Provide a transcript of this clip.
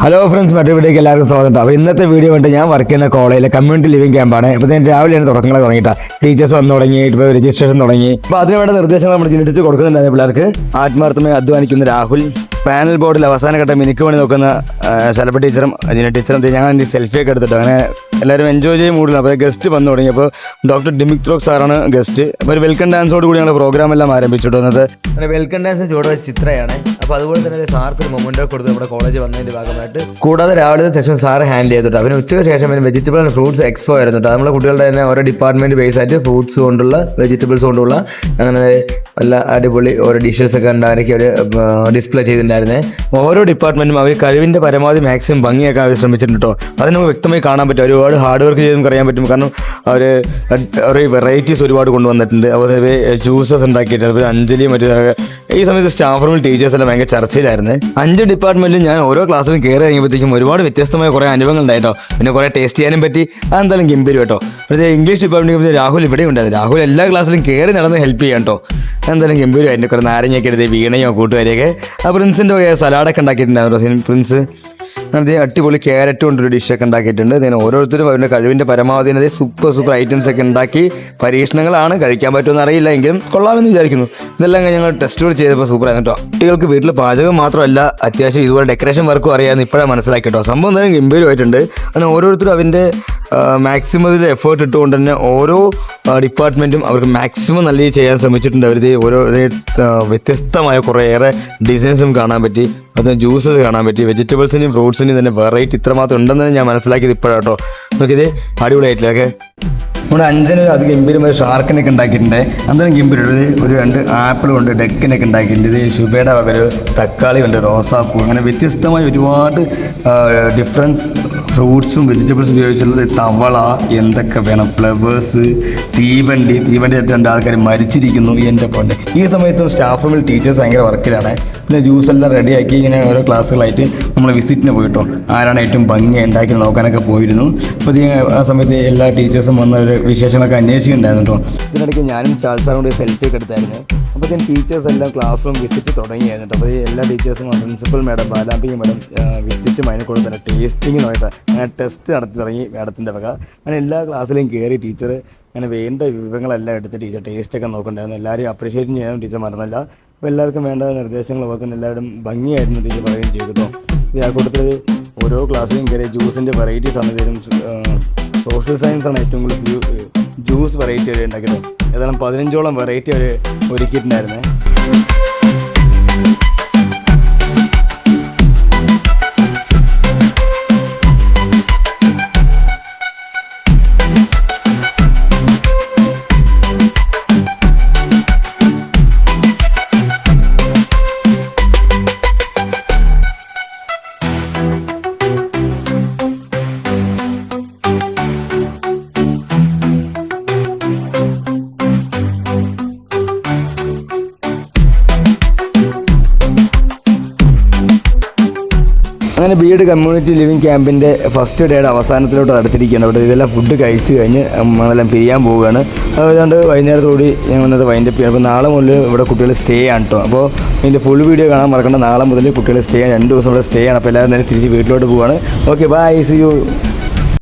Hello friends, മറ്റൊരു വീഡിയോയ്ക്ക് എല്ലാവർക്കും സ്വാഗതം. അപ്പോൾ ഇന്നത്തെ വീഡിയോ കണ്ട് ഞാൻ വർക്ക് ചെയ്യുന്ന കോളേജിലെ കമ്മ്യൂണിറ്റി ലിവിംഗ് ക്യാമ്പാണ്. അപ്പോൾ ഞാൻ രാവിലെയാണ് തുടക്കങ്ങൾ തുടങ്ങിയിട്ടാണ്. ടീച്ചേഴ്സ് വന്നു തുടങ്ങി, ഇപ്പോൾ രജിസ്ട്രേഷൻ തുടങ്ങി. അപ്പോൾ അതിന് വേണ്ട നിർദ്ദേശങ്ങൾ നമ്മൾ ചിന്തിച്ച് കൊടുക്കുന്നുണ്ടായിരുന്നു പിള്ളേർക്ക്. ആത്മാർത്ഥമായി അധ്വാനിക്കുന്ന രാഹുൽ, പാനൽ ബോർഡിൽ അവസാനഘട്ട മിനുക്ക് പണി നോക്കുന്ന ശലഭ ടീച്ചറും അജിന ടീച്ചറും ഞങ്ങൾ സെൽഫിയൊക്കെ എടുത്തിട്ട് അങ്ങനെ എല്ലാവരും എൻജോയ് ചെയ്യും മൂടില്ല. അപ്പോൾ ഗസ്റ്റ് വന്നു തുടങ്ങി. അപ്പോൾ ഡോക്ടർ ഡിമിത്രോക് സാറാണ് ഗസ്റ്റ്. അപ്പോൾ ഒരു വെൽക്കം ഡാൻസോട് കൂടി ഞങ്ങൾ പ്രോഗ്രാം എല്ലാം ആരംഭിച്ചിട്ട് വന്നത്. അങ്ങനെ വെൽക്കം ഡാൻസ് ചുവടെ ചിത്രയാണ്. അപ്പോൾ അതുപോലെ തന്നെ സാർക്ക് ഒരു മൊമെൻറ്റോ കൊടുത്ത് നമ്മുടെ കോളേജ് വന്നതിൻ്റെ ഭാഗമായിട്ട്. കൂടാതെ രാവിലത്തെ സെക്ഷൻ സാറ് ഹാൻഡിൽ ചെയ്തിട്ട് അവന് ഉച്ചയ്ക്ക് ശേഷം പിന്നെ വെജിറ്റബിൾ ആൻഡ് ഫ്രൂട്ട്സ് എക്സ്പോ ആയിരുന്നു. നമ്മുടെ കുട്ടികളുടെ തന്നെ ഓരോ ഡിപ്പാർട്ട്മെൻറ്റ് ബേസ് ആയിട്ട് ഫ്രൂട്ട്സ് കൊണ്ടുള്ള വെജിറ്റബിൾസ് കൊണ്ടുള്ള അങ്ങനെ നല്ല അടിപൊളി ഓരോ ഡിഷസ് ഒക്കെ ഉണ്ടാക്കി അവർ ഡിസ്പ്ലേ ചെയ്തിട്ടുണ്ടായിരുന്നേ. ഓരോ ഡിപ്പാർട്ട്മെൻറ്റും അവർ കഴിവിൻ്റെ പരമാവധി മാക്സിമം ഭംഗിയാക്കാൻ അവർ ശ്രമിച്ചിട്ടുണ്ട് കേട്ടോ. അത് നമുക്ക് വ്യക്തമായി കാണാൻ പറ്റും. ഒരുപാട് ഹാർഡ് വർക്ക് ചെയ്ത് നമുക്ക് അറിയാൻ പറ്റും. കാരണം അവർ വെറൈറ്റീസ് ഒരുപാട് കൊണ്ടുവന്നിട്ടുണ്ട്. അതുപോലെ ജ്യൂസസ് ഉണ്ടാക്കിയിട്ട് അതുപോലെ അഞ്ജലിയും മറ്റു ഈ സമയത്ത് സ്റ്റാഫ് റൂമിൽ ടീച്ചേഴ്സ് എല്ലാം ഭയങ്കര ചർച്ചയിലായിരുന്നു. 5 ഡിപ്പാർട്ട്മെൻറ്റിലും ഞാൻ ഓരോ ക്ലാസ്സിലും കയറി ഇറങ്ങിയപ്പോഴത്തേക്കും ഒരുപാട് വ്യത്യസ്തമായ കുറേ അനുഭവങ്ങൾ ഉണ്ടായിട്ടോ. പിന്നെ കുറേ ടേസ്റ്റ് ചെയ്യാനും പറ്റി. അതെന്തായാലും ഗംഭീരം കേട്ടോ. പക്ഷേ ഇംഗ്ലീഷ് ഡിപ്പാർട്ട്മെൻറ്റിൽ രാഹുൽ ഇവിടെ ഉണ്ടായിരുന്നു. രാഹുൽ എല്ലാ ക്ലാസ്സിലും കയറി നടന്ന് ഹെൽപ്പ് ചെയ്യാം കേട്ടോ. എന്തായാലും ഗംഭീരമായിരുന്നു. കുറേ നാരങ്ങയൊക്കെ എടുത്ത് വീണയോ കൂട്ടുകാരെയൊക്കെ. ആ പ്രിൻസിൻ്റെ സലാഡൊക്കെ ഉണ്ടാക്കിയിട്ടുണ്ടായിരുന്നു പ്രിൻസ്. അതേ അടിപൊളി ക്യാരറ്റ് കൊണ്ടൊരു ഡിഷൊക്കെ ഉണ്ടാക്കിയിട്ടുണ്ട്. അതിന് ഓരോരുത്തരും അവരുടെ കഴിവിൻ്റെ പരമാവധി അതേ സൂപ്പർ ഐറ്റംസ് ഒക്കെ ഉണ്ടാക്കി പരീക്ഷണങ്ങളാണ്. കഴിക്കാൻ പറ്റുമെന്ന് അറിയില്ല, എങ്കിലും കൊള്ളാമെന്ന് വിചാരിക്കുന്നു. ഇതെല്ലാം ഞങ്ങൾ ടെസ്റ്റ് ചെയ്തപ്പോൾ സൂപ്പറായിരുന്നു കേട്ടോ. കുട്ടികൾക്ക് വീട്ടിൽ പാചകം മാത്രമല്ല, അത്യാവശ്യം ഇതുപോലെ ഡെക്കറേഷൻ വർക്കും അറിയാമെന്ന് ഇപ്പോഴാണ് മനസ്സിലാക്കി കേട്ടോ. സംഭവം എന്തായാലും ഗംഭീരമായിട്ടുണ്ട്. അങ്ങനെ ഓരോരുത്തരും അതിൻ്റെ മാക്സിമത്തിൽ എഫേർട്ട് ഇട്ടുകൊണ്ട് തന്നെ ഓരോ ഡിപ്പാർട്ട്മെൻറ്റും അവർക്ക് മാക്സിമം നല്ല രീതിയിൽ ചെയ്യാൻ ശ്രമിച്ചിട്ടുണ്ട്. അവർ ഓരോ വ്യത്യസ്തമായ കുറേയേറെ ഡിസൈൻസും കാണാൻ പറ്റി. അത് ജ്യൂസസ് കാണാൻ പറ്റി. വെജിറ്റബിൾസിൻ്റെയും ഫ്രൂട്ട്സിൻ്റെയും തന്നെ വെറൈറ്റി ഇത്രമാത്രം ഉണ്ടെന്ന് ഞാൻ മനസ്സിലാക്കിയത് ഇപ്പോഴാട്ടോ. നമുക്കിത് അടിപൊളിയായിട്ടില്ലൊക്കെ. നമ്മുടെ 5 അത് ഗംഭീരമായ ഷാർക്കിനൊക്കെ ഉണ്ടാക്കിയിട്ടുണ്ട്. അന്നേരം ഗംഭീരം ഒരു 2 ആപ്പിളും ഉണ്ട്, ഡെക്കിനൊക്കെ ഉണ്ടാക്കിയിട്ടുണ്ട്. ഇത് ശുഭയുടെ വകര് തക്കാളി ഉണ്ട്, റോസാപ്പൂ, അങ്ങനെ വ്യത്യസ്തമായ ഒരുപാട് ഡിഫറൻസ് ഫ്രൂട്ട്സും വെജിറ്റബിൾസും ഉപയോഗിച്ചുള്ളത്. തവള, എന്തൊക്കെ വേണം, ഫ്ലവേഴ്സ്, തീവണ്ടി 2 ആൾക്കാർ മരിച്ചിരിക്കുന്നു. എൻ്റെ പൊന്നെ. ഈ സമയത്തും സ്റ്റാഫ് റൂമിൽ ടീച്ചേഴ്സ് ഭയങ്കര വർക്കിലാണ്. പിന്നെ ജ്യൂസ് എല്ലാം റെഡിയാക്കി ഇങ്ങനെ ഓരോ ക്ലാസ്സുകളായിട്ട് നമ്മൾ വിസിറ്റിന് പോയിട്ടോ. ആരാണ് ഏറ്റവും ഭംഗി ഉണ്ടാക്കി നോക്കാനൊക്കെ പോയിരുന്നു. അപ്പോൾ ആ സമയത്ത് എല്ലാ ടീച്ചേഴ്സും വന്ന ഒരു വിശേഷങ്ങളൊക്കെ അന്വേഷിക്കുന്നുണ്ടായിരുന്നു കേട്ടോ. ഇതിനിടയ്ക്ക് ഞാനും ചാൾസാറും കൂടി സെൽഫി ഒക്കെ എടുത്തായിരുന്നു. അപ്പോൾ ടീച്ചേഴ്സ് എല്ലാം ക്ലാസ് റൂം വിസിറ്റ് തുടങ്ങിയായിരുന്നു കേട്ടോ. അപ്പോൾ എല്ലാ ടീച്ചേഴ്സും പ്രിൻസിപ്പൽ മാഡം, ബാലാംബിക മാഡം വിസിറ്റും അതിനെ കൂടെ തന്നെ ടേസ്റ്റിങ് നോക്കിയിട്ട് അങ്ങനെ ടെസ്റ്റ് നടത്തി തുടങ്ങി മാഡത്തിൻ്റെ വക. അങ്ങനെ എല്ലാ ക്ലാസ്സിലും കയറി ടീച്ചർ അങ്ങനെ വേണ്ട വിവരങ്ങളെല്ലാം എടുത്ത് ടീച്ചർ ടേസ്റ്റൊക്കെ നോക്കണ്ടായിരുന്നു. എല്ലാവരെയും അപ്രീഷിയേറ്റ് ചെയ്യാനും ടീച്ചർ മറന്നല്ല. അപ്പോൾ എല്ലാവർക്കും വേണ്ട നിർദ്ദേശങ്ങൾ പോലെ തന്നെ എല്ലാവരും ഭംഗിയായിരുന്നു ടീച്ചർ പറയുകയും ചെയ്തു കേട്ടോ. ആ കൂട്ടത്തിൽ ഓരോ ക്ലാസ്സിലും കയറി ജ്യൂസിൻ്റെ വെറൈറ്റീസ് ആണ് തരും. സോഷ്യൽ സയൻസ് ആണ് ഏറ്റവും കൂടുതൽ ജ്യൂസ് വെറൈറ്റി അവർ ഉണ്ടാക്കിയിട്ട്. ഏതായാലും 15ഓളം വെറൈറ്റി അവർ ഒരുക്കിയിട്ടുണ്ടായിരുന്നേ. അങ്ങനെ ബി.എഡ് കമ്മ്യൂണിറ്റി ലിവിംഗ് ക്യാമ്പിൻ്റെ ഫസ്റ്റ് ഡേയുടെ അവസാനത്തിലോട്ട് അടുത്തിരിക്കുകയാണ്. അവിടെ ഇതെല്ലാം ഫുഡ് കഴിച്ച് കഴിഞ്ഞ് നമ്മളെല്ലാം പിരിയാൻ പോവുകയാണ്. അതുകൊണ്ട് വൈകുന്നേരത്തോടുകൂടി ഞങ്ങൾ ഇന്നത്തെ വൈൻഡപ്പ് ചെയ്യണം. അപ്പോൾ നാളെ മുതൽ ഇവിടെ കുട്ടികൾ സ്റ്റേ ആണ് കേട്ടോ. അപ്പോൾ ഇതിൻ്റെ ഫുൾ വീഡിയോ കാണാൻ മറക്കണ്ട. നാളെ മുതൽ കുട്ടികൾ സ്റ്റേ ആണ്, 2 ദിവസം ഇവിടെ സ്റ്റേ ആണ്. അപ്പോൾ എല്ലാവരും നേരെ തിരിച്ച് വീട്ടിലോട്ട് പോവുകയാണ്. Okay, bye, see U.